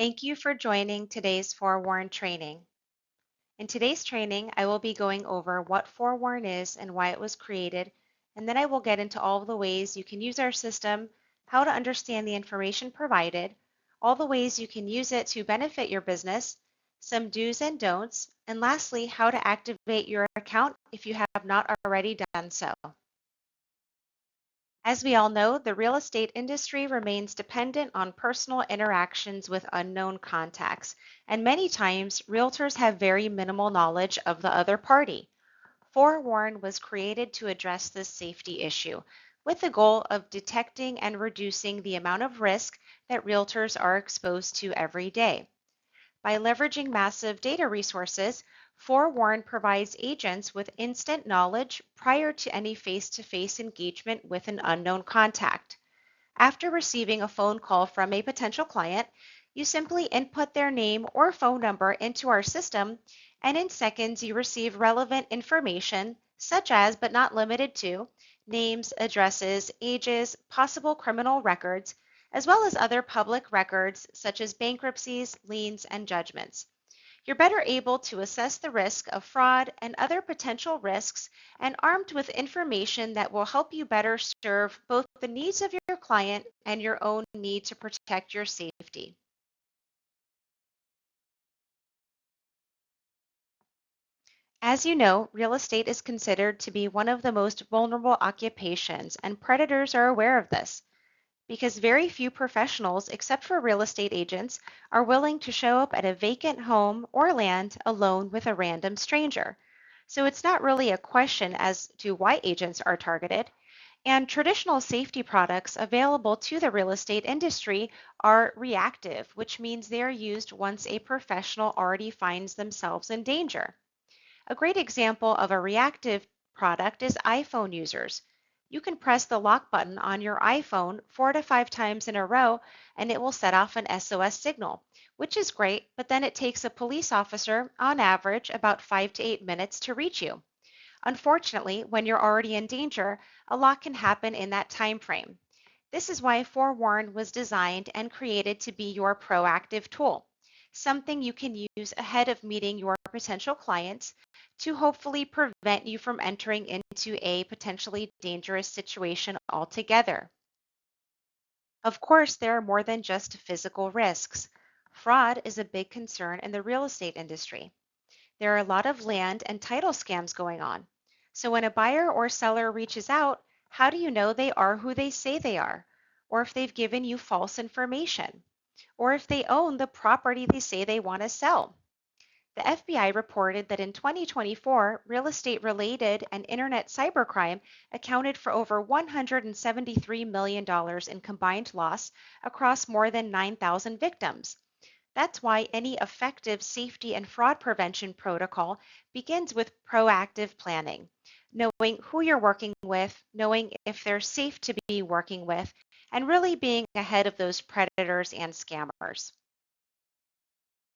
Thank you for joining today's FOREWARN training. In today's training, I will be going over what FOREWARN is and why it was created, and then I will get into all of the ways you can use our system, how to understand the information provided, all the ways you can use it to benefit your business, some do's and don'ts, and lastly, how to activate your account if you have not already done so. As we all know, the real estate industry remains dependent on personal interactions with unknown contacts, and many times realtors have very minimal knowledge of the other party. FOREWARN was created to address this safety issue with the goal of detecting and reducing the amount of risk that realtors are exposed to every day. By leveraging massive data resources, FOREWARN provides agents with instant knowledge prior to any face-to-face engagement with an unknown contact. After receiving a phone call from a potential client, you simply input their name or phone number into our system, and in seconds you receive relevant information such as, but not limited to, names, addresses, ages, possible criminal records, as well as other public records such as bankruptcies, liens, and judgments. You're better able to assess the risk of fraud and other potential risks and armed with information that will help you better serve both the needs of your client and your own need to protect your safety. As you know, real estate is considered to be one of the most vulnerable occupations, and predators are aware of this because very few professionals, except for real estate agents, are willing to show up at a vacant home or land alone with a random stranger. So it's not really a question as to why agents are targeted. And traditional safety products available to the real estate industry are reactive, which means they are used once a professional already finds themselves in danger. A great example of a reactive product is iPhone users. You can press the lock button on your iPhone 4 to 5 times in a row and it will set off an SOS signal, which is great, but then it takes a police officer, on average, about 5 to 8 minutes to reach you. Unfortunately, when you're already in danger, a lot can happen in that time frame. This is why FOREWARN was designed and created to be your proactive tool, something you can use ahead of meeting your potential clients to hopefully prevent you from entering into a potentially dangerous situation altogether. Of course, there are more than just physical risks. Fraud is a big concern in the real estate industry. There are a lot of land and title scams going on. So when a buyer or seller reaches out, how do you know they are who they say they are? Or if they've given you false information? Or if they own the property they say they want to sell? The FBI reported that in 2024, real estate related and internet cybercrime accounted for over $173 million in combined loss across more than 9,000 victims. That's why any effective safety and fraud prevention protocol begins with proactive planning, knowing who you're working with, knowing if they're safe to be working with, and really being ahead of those predators and scammers.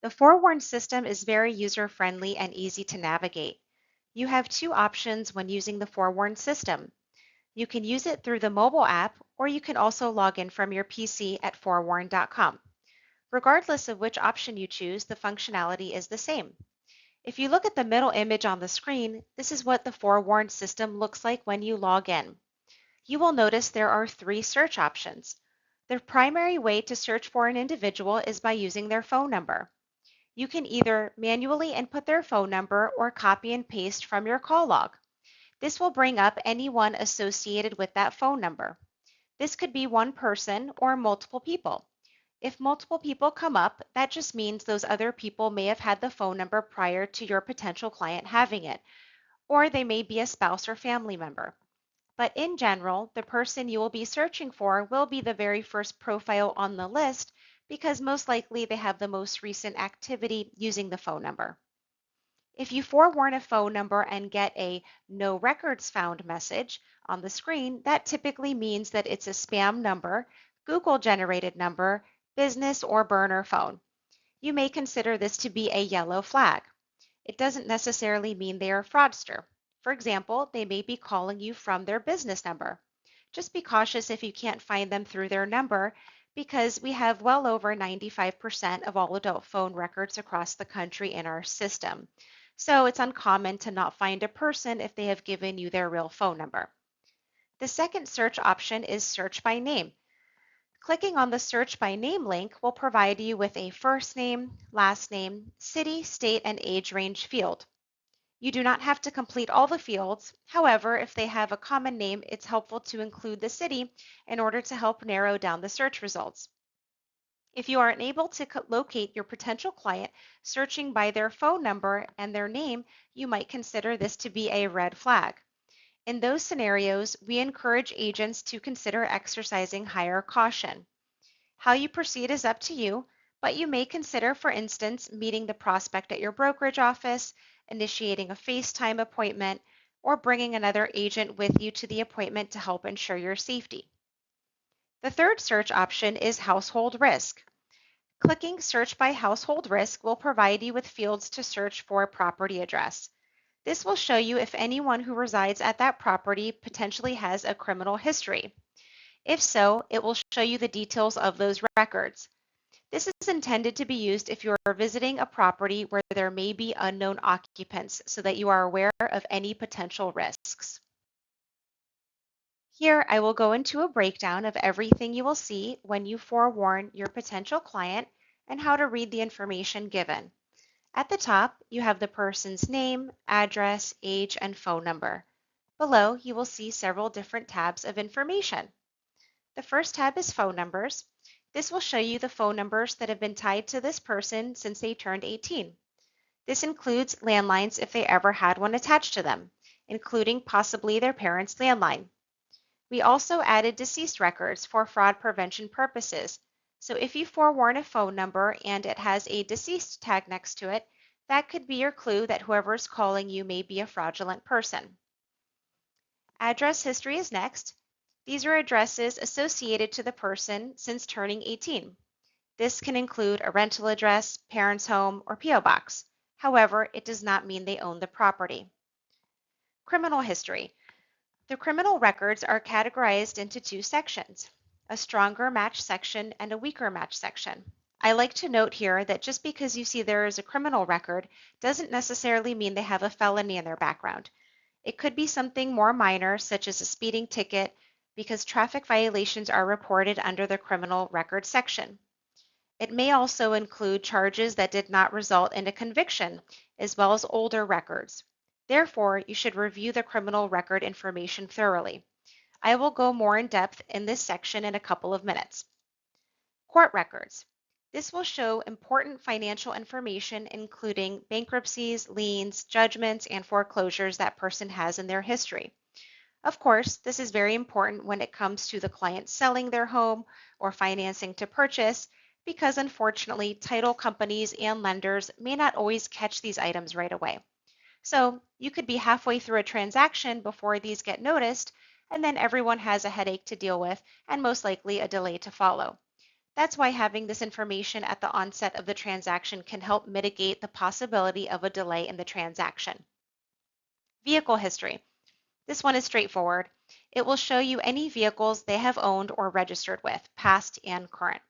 The FOREWARN system is very user-friendly and easy to navigate. You have two options when using the FOREWARN system. You can use it through the mobile app, or you can also log in from your PC at forewarn.com. Regardless of which option you choose, the functionality is the same. If you look at the middle image on the screen, this is what the FOREWARN system looks like when you log in. You will notice there are three search options. The primary way to search for an individual is by using their phone number. You can either manually input their phone number or copy and paste from your call log. This will bring up anyone associated with that phone number. This could be one person or multiple people. If multiple people come up, that just means those other people may have had the phone number prior to your potential client having it, or they may be a spouse or family member. But in general, the person you will be searching for will be the very first profile on the list because most likely they have the most recent activity using the phone number. If you forewarn a phone number and get a no records found message on the screen, that typically means that it's a spam number, Google generated number, business, or burner phone. You may consider this to be a yellow flag. It doesn't necessarily mean they are a fraudster. For example, they may be calling you from their business number. Just be cautious if you can't find them through their number because we have well over 95% of all adult phone records across the country in our system. So it's uncommon to not find a person if they have given you their real phone number. The second search option is search by name. Clicking on the search by name link will provide you with a first name, last name, city, state, and age range field. You do not have to complete all the fields. However, if they have a common name, it's helpful to include the city in order to help narrow down the search results. If you are unable to locate your potential client searching by their phone number and their name, you might consider this to be a red flag. In those scenarios, we encourage agents to consider exercising higher caution. How you proceed is up to you, but you may consider, for instance, meeting the prospect at your brokerage office, initiating a FaceTime appointment, or bringing another agent with you to the appointment to help ensure your safety. The third search option is household risk. Clicking Search by Household Risk will provide you with fields to search for a property address. This will show you if anyone who resides at that property potentially has a criminal history. If so, it will show you the details of those records. This is intended to be used if you are visiting a property where there may be unknown occupants so that you are aware of any potential risks. Here, I will go into a breakdown of everything you will see when you forewarn your potential client and how to read the information given. At the top, you have the person's name, address, age, and phone number. Below, you will see several different tabs of information. The first tab is phone numbers. This will show you the phone numbers that have been tied to this person since they turned 18. This includes landlines if they ever had one attached to them, including possibly their parents' landline. We also added deceased records for fraud prevention purposes. So if you forewarn a phone number and it has a deceased tag next to it, that could be your clue that whoever is calling you may be a fraudulent person. Address history is next. These are addresses associated to the person since turning 18. This can include a rental address, parents' home, or P.O. box. However, it does not mean they own the property. Criminal history. The criminal records are categorized into two sections, a stronger match section and a weaker match section. I like to note here that just because you see there is a criminal record doesn't necessarily mean they have a felony in their background. It could be something more minor, such as a speeding ticket, because traffic violations are reported under the criminal record section. It may also include charges that did not result in a conviction, as well as older records. Therefore, you should review the criminal record information thoroughly. I will go more in depth in this section in a couple of minutes. Court records. This will show important financial information, including bankruptcies, liens, judgments, and foreclosures that person has in their history. Of course, this is very important when it comes to the client selling their home or financing to purchase, because unfortunately, title companies and lenders may not always catch these items right away. So you could be halfway through a transaction before these get noticed, and then everyone has a headache to deal with and most likely a delay to follow. That's why having this information at the onset of the transaction can help mitigate the possibility of a delay in the transaction. Vehicle history. This one is straightforward. It will show you any vehicles they have owned or registered with, past and current.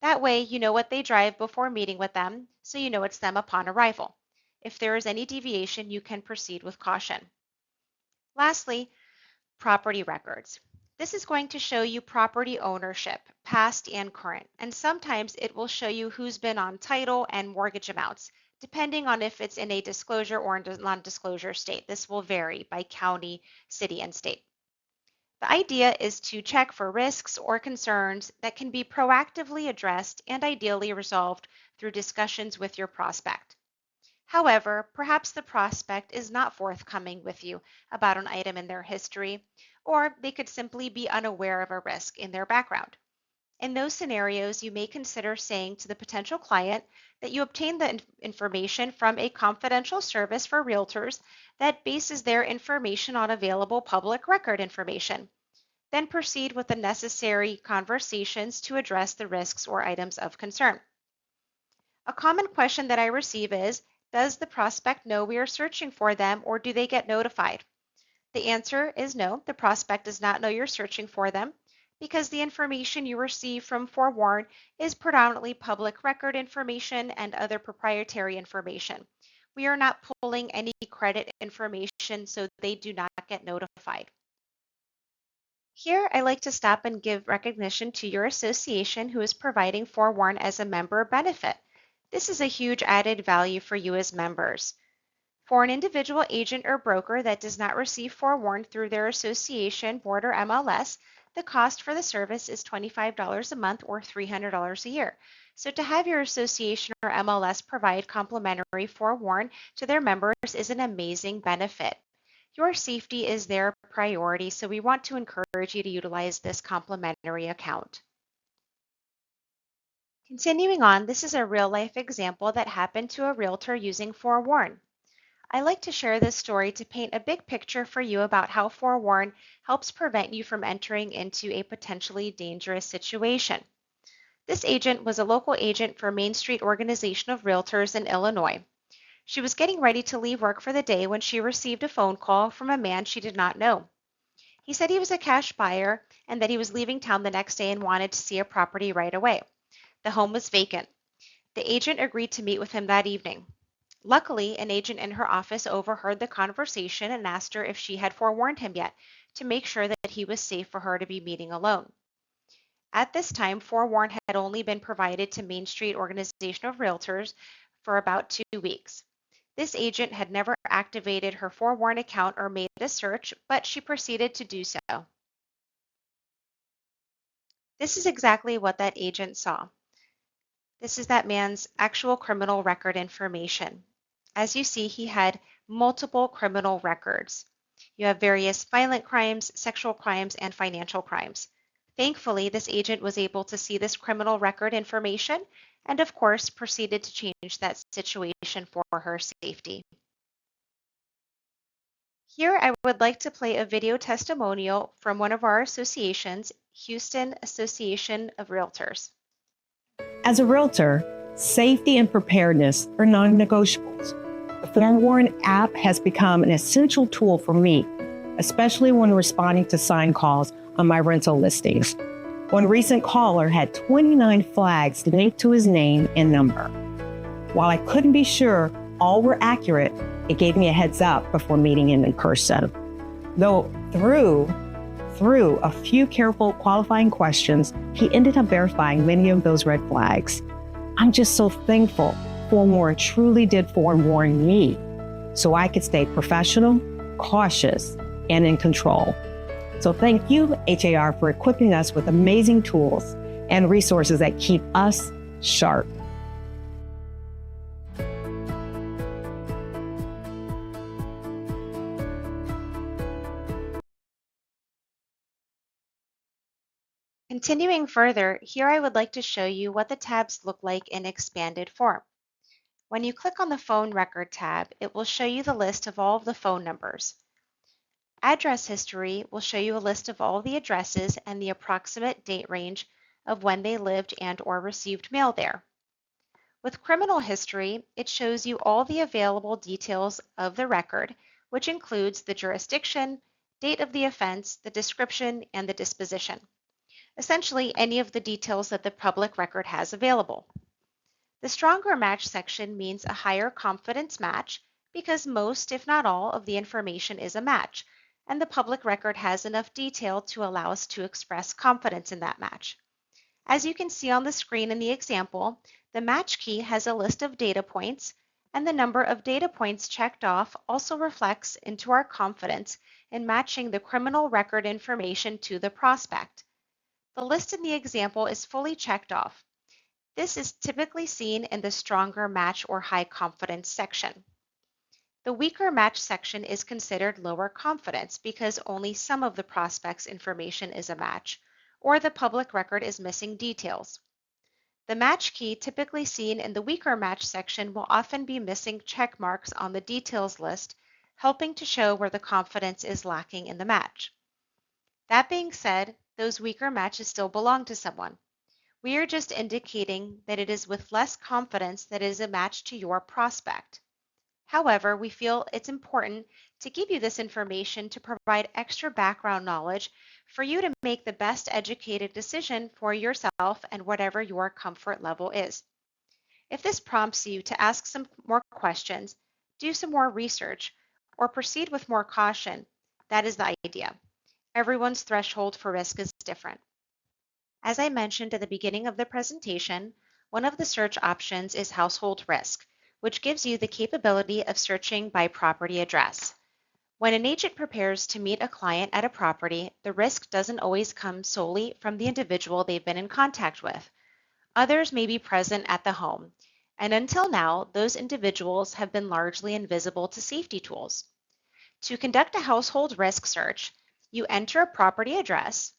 That way, you know what they drive before meeting with them, so you know it's them upon arrival. If there is any deviation, you can proceed with caution. Lastly, property records. This is going to show you property ownership, past and current, and sometimes it will show you who's been on title and mortgage amounts, depending on if it's in a disclosure or non-disclosure state. This will vary by county, city, and state. The idea is to check for risks or concerns that can be proactively addressed and ideally resolved through discussions with your prospect. However, perhaps the prospect is not forthcoming with you about an item in their history, or they could simply be unaware of a risk in their background. In those scenarios, you may consider saying to the potential client that you obtained the information from a confidential service for realtors that bases their information on available public record information. Then proceed with the necessary conversations to address the risks or items of concern. A common question that I receive is, does the prospect know we are searching for them, or do they get notified? The answer is no, the prospect does not know you're searching for them, because the information you receive from FOREWARN is predominantly public record information and other proprietary information. We are not pulling any credit information, so they do not get notified. Here, I like to stop and give recognition to your association who is providing FOREWARN as a member benefit. This is a huge added value for you as members. For an individual agent or broker that does not receive FOREWARN through their association, board, or MLS, the cost for the service is $25 a month or $300 a year. So to have your association or MLS provide complimentary FOREWARN to their members is an amazing benefit. Your safety is their priority, so we want to encourage you to utilize this complimentary account. Continuing on, this is a real-life example that happened to a realtor using FOREWARN. I like to share this story to paint a big picture for you about how FOREWARN helps prevent you from entering into a potentially dangerous situation. This agent was a local agent for Main Street Organization of Realtors in Illinois. She was getting ready to leave work for the day when she received a phone call from a man she did not know. He said he was a cash buyer and that he was leaving town the next day and wanted to see a property right away. The home was vacant. The agent agreed to meet with him that evening. Luckily, an agent in her office overheard the conversation and asked her if she had forewarned him yet to make sure that he was safe for her to be meeting alone. At this time, FOREWARN had only been provided to Main Street Organization of Realtors for about 2 weeks. This agent had never activated her FOREWARN account or made a search, but she proceeded to do so. This is exactly what that agent saw. This is that man's actual criminal record information. As you see, he had multiple criminal records. You have various violent crimes, sexual crimes, and financial crimes. Thankfully, this agent was able to see this criminal record information and, of course, proceeded to change that situation for her safety. Here, I would like to play a video testimonial from one of our associations, Houston Association of Realtors. As a realtor, safety and preparedness are non-negotiables. The FOREWARN app has become an essential tool for me, especially when responding to sign calls on my rental listings. One recent caller had 29 flags linked to his name and number. While I couldn't be sure all were accurate, it gave me a heads up before meeting him in person. Though through a few careful qualifying questions, he ended up verifying many of those red flags. I'm just so thankful FOREWARN truly did forewarn me so I could stay professional, cautious, and in control. So thank you, HAR, for equipping us with amazing tools and resources that keep us sharp. Continuing further, here I would like to show you what the tabs look like in expanded form. When you click on the Phone Record tab, it will show you the list of all of the phone numbers. Address History will show you a list of all the addresses and the approximate date range of when they lived and/or received mail there. With Criminal History, it shows you all the available details of the record, which includes the jurisdiction, date of the offense, the description, and the disposition. Essentially, any of the details that the public record has available. The stronger match section means a higher confidence match because most, if not all, of the information is a match, and the public record has enough detail to allow us to express confidence in that match. As you can see on the screen in the example, the match key has a list of data points, and the number of data points checked off also reflects into our confidence in matching the criminal record information to the prospect. The list in the example is fully checked off. This is typically seen in the stronger match or high confidence section. The weaker match section is considered lower confidence because only some of the prospect's information is a match, or the public record is missing details. The match key typically seen in the weaker match section will often be missing check marks on the details list, helping to show where the confidence is lacking in the match. That being said, those weaker matches still belong to someone. We are just indicating that it is with less confidence that it is a match to your prospect. However, we feel it's important to give you this information to provide extra background knowledge for you to make the best educated decision for yourself and whatever your comfort level is. If this prompts you to ask some more questions, do some more research, or proceed with more caution, that is the idea. Everyone's threshold for risk is different. As I mentioned at the beginning of the presentation, one of the search options is household risk, which gives you the capability of searching by property address. When an agent prepares to meet a client at a property, the risk doesn't always come solely from the individual they've been in contact with. Others may be present at the home, and until now, those individuals have been largely invisible to safety tools. To conduct a household risk search, you enter a property address.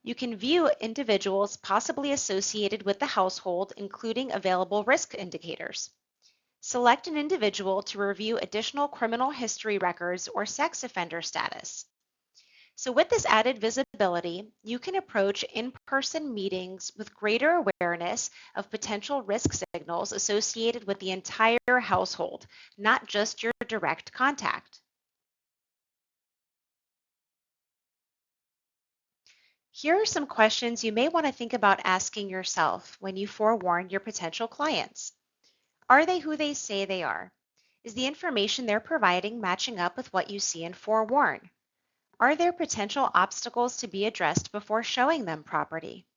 You can view individuals possibly associated with the household, including available risk indicators. Select an individual to review additional criminal history records or sex offender status. So with this added visibility, you can approach in-person meetings with greater awareness of potential risk signals associated with the entire household, not just your direct contact. Here are some questions you may want to think about asking yourself when you forewarn your potential clients. Are they who they say they are? Is the information they're providing matching up with what you see in FOREWARN? Are there potential obstacles to be addressed before showing them property?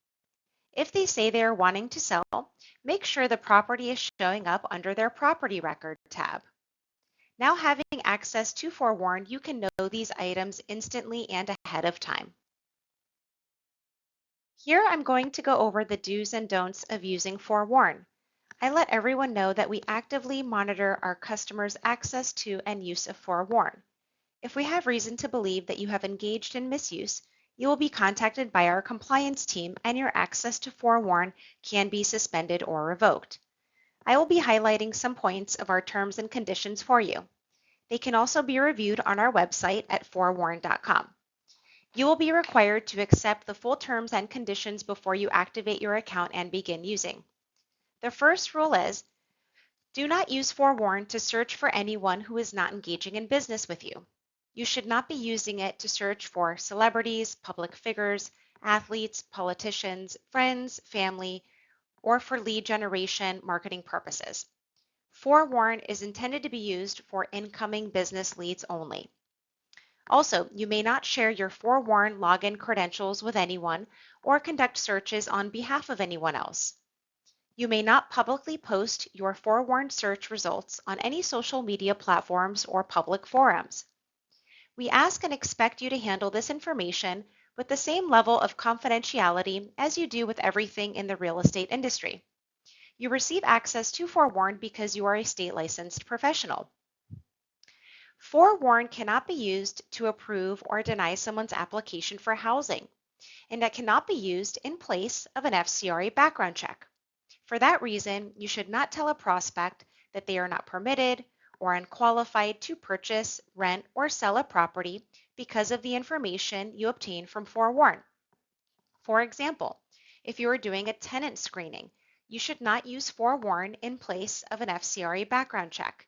If they say they are wanting to sell, make sure the property is showing up under their Property Record tab. Now having access to FOREWARN, you can know these items instantly and ahead of time. Here I'm going to go over the do's and don'ts of using FOREWARN. I let everyone know that we actively monitor our customers' access to and use of FOREWARN. If we have reason to believe that you have engaged in misuse, you will be contacted by our compliance team and your access to FOREWARN can be suspended or revoked. I will be highlighting some points of our terms and conditions for you. They can also be reviewed on our website at forewarn.com. You will be required to accept the full terms and conditions before you activate your account and begin using. The first rule is, do not use FOREWARN to search for anyone who is not engaging in business with you. You should not be using it to search for celebrities, public figures, athletes, politicians, friends, family, or for lead generation marketing purposes. FOREWARN is intended to be used for incoming business leads only. Also, you may not share your FOREWARN login credentials with anyone or conduct searches on behalf of anyone else. You may not publicly post your FOREWARN search results on any social media platforms or public forums. We ask and expect you to handle this information with the same level of confidentiality as you do with everything in the real estate industry. You receive access to FOREWARN because you are a state licensed professional. FOREWARN cannot be used to approve or deny someone's application for housing, and it cannot be used in place of an FCRA background check. For that reason, you should not tell a prospect that they are not permitted or unqualified to purchase, rent, or sell a property because of the information you obtain from FOREWARN. For example, if you are doing a tenant screening, you should not use FOREWARN in place of an FCRA background check.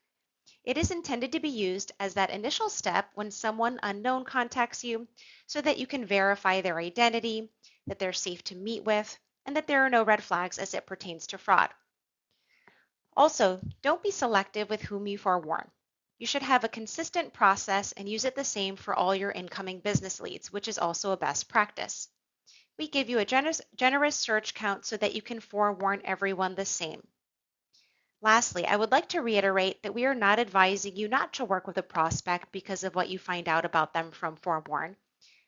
It is intended to be used as that initial step when someone unknown contacts you so that you can verify their identity, that they're safe to meet with, and that there are no red flags as it pertains to fraud. Also, don't be selective with whom you forewarn. You should have a consistent process and use it the same for all your incoming business leads, which is also a best practice. We give you a generous search count so that you can forewarn everyone the same. Lastly, I would like to reiterate that we are not advising you not to work with a prospect because of what you find out about them from FOREWARN.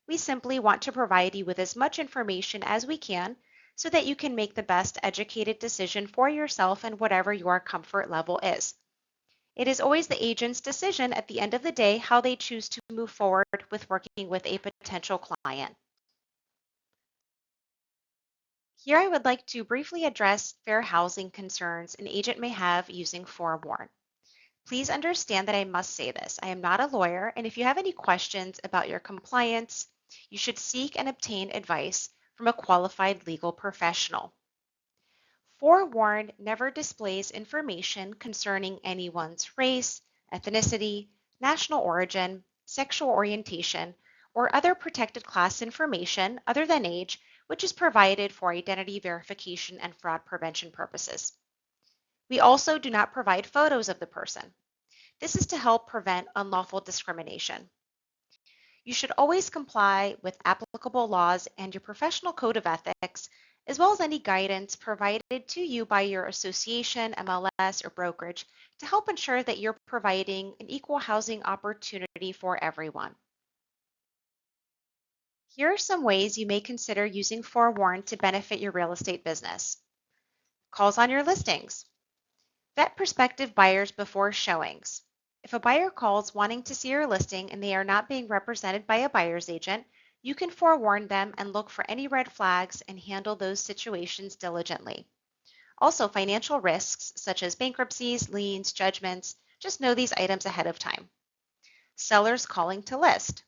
We simply want to provide you with as much information as we can so that you can make the best educated decision for yourself and whatever your comfort level is. It is always the agent's decision at the end of the day how they choose to move forward with working with a potential client. Here I would like to briefly address fair housing concerns an agent may have using FOREWARN. Please understand that I must say this. I am not a lawyer, and if you have any questions about your compliance, you should seek and obtain advice from a qualified legal professional. FOREWARN never displays information concerning anyone's race, ethnicity, national origin, sexual orientation, or other protected class information other than age, which is provided for identity verification and fraud prevention purposes. We also do not provide photos of the person. This is to help prevent unlawful discrimination. You should always comply with applicable laws and your professional code of ethics, as well as any guidance provided to you by your association, MLS, or brokerage to help ensure that you're providing an equal housing opportunity for everyone. Here are some ways you may consider using FOREWARN to benefit your real estate business. Calls on your listings. Vet prospective buyers before showings. If a buyer calls wanting to see your listing and they are not being represented by a buyer's agent, you can forewarn them and look for any red flags and handle those situations diligently. Also, financial risks such as bankruptcies, liens, judgments, just know these items ahead of time. Sellers calling to list.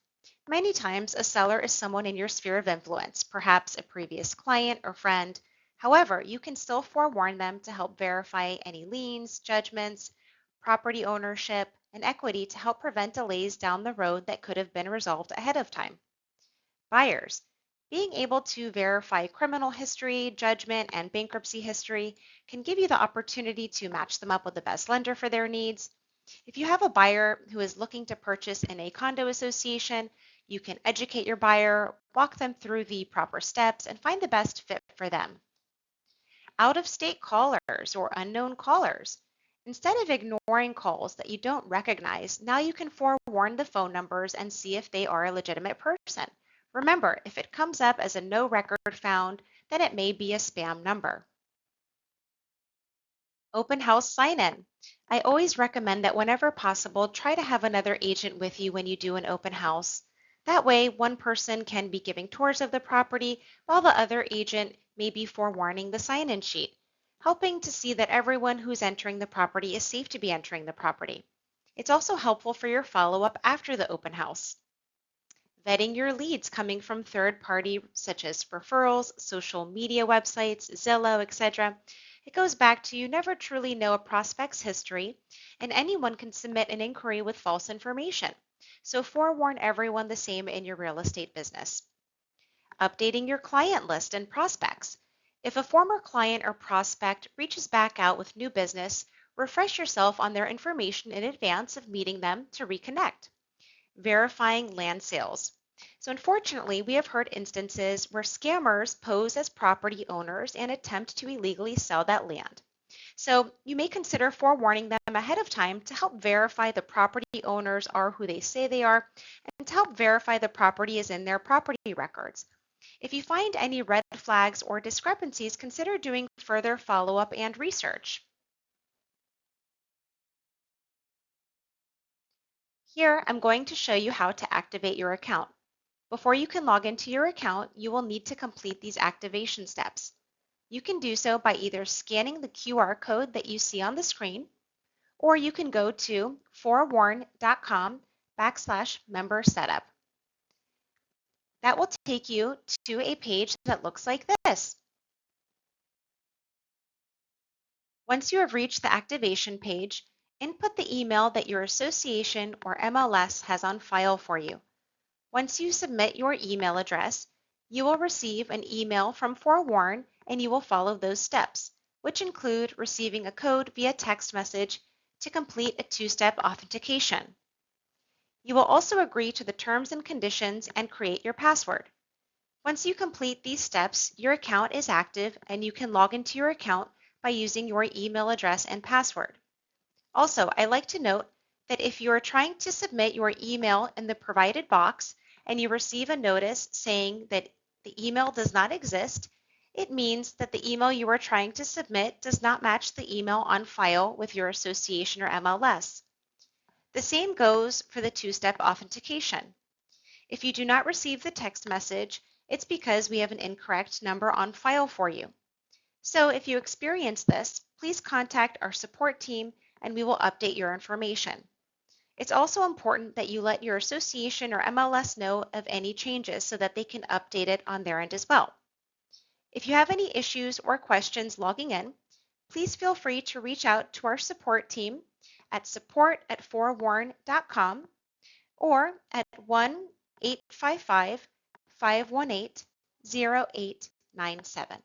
Many times, a seller is someone in your sphere of influence, perhaps a previous client or friend. However, you can still forewarn them to help verify any liens, judgments, property ownership, and equity to help prevent delays down the road that could have been resolved ahead of time. Buyers. Being able to verify criminal history, judgment, and bankruptcy history can give you the opportunity to match them up with the best lender for their needs. If you have a buyer who is looking to purchase in a condo association, you can educate your buyer, walk them through the proper steps, and find the best fit for them. Out-of-state callers or unknown callers. Instead of ignoring calls that you don't recognize, now you can forewarn the phone numbers and see if they are a legitimate person. Remember, if it comes up as a no record found, then it may be a spam number. Open house sign-in. I always recommend that whenever possible, try to have another agent with you when you do an open house. That way, one person can be giving tours of the property while the other agent may be forewarning the sign-in sheet, helping to see that everyone who's entering the property is safe to be entering the property. It's also helpful for your follow-up after the open house. Vetting your leads coming from third party such as referrals, social media websites, Zillow, etc. It goes back to you never truly know a prospect's history, and anyone can submit an inquiry with false information. So forewarn everyone the same in your real estate business. Updating your client list and prospects. If a former client or prospect reaches back out with new business, refresh yourself on their information in advance of meeting them to reconnect. Verifying land sales. So unfortunately, we have heard instances where scammers pose as property owners and attempt to illegally sell that land. So you may consider forewarning them ahead of time to help verify the property owners are who they say they are and to help verify the property is in their property records. If you find any red flags or discrepancies, consider doing further follow-up and research. Here, I'm going to show you how to activate your account. Before you can log into your account, you will need to complete these activation steps. You can do so by either scanning the QR code that you see on the screen, or you can go to forewarn.com/member setup. That will take you to a page that looks like this. Once you have reached the activation page, input the email that your association or MLS has on file for you. Once you submit your email address, you will receive an email from FOREWARN and you will follow those steps, which include receiving a code via text message to complete a two-step authentication. You will also agree to the terms and conditions and create your password. Once you complete these steps, your account is active and you can log into your account by using your email address and password. Also, I like to note that if you are trying to submit your email in the provided box and you receive a notice saying that the email does not exist, it means that the email you are trying to submit does not match the email on file with your association or MLS. The same goes for the two-step authentication. If you do not receive the text message, it's because we have an incorrect number on file for you. So if you experience this, please contact our support team and we will update your information. It's also important that you let your association or MLS know of any changes so that they can update it on their end as well. If you have any issues or questions logging in, please feel free to reach out to our support team at support@forewarn.com or at 1-855-518-0897.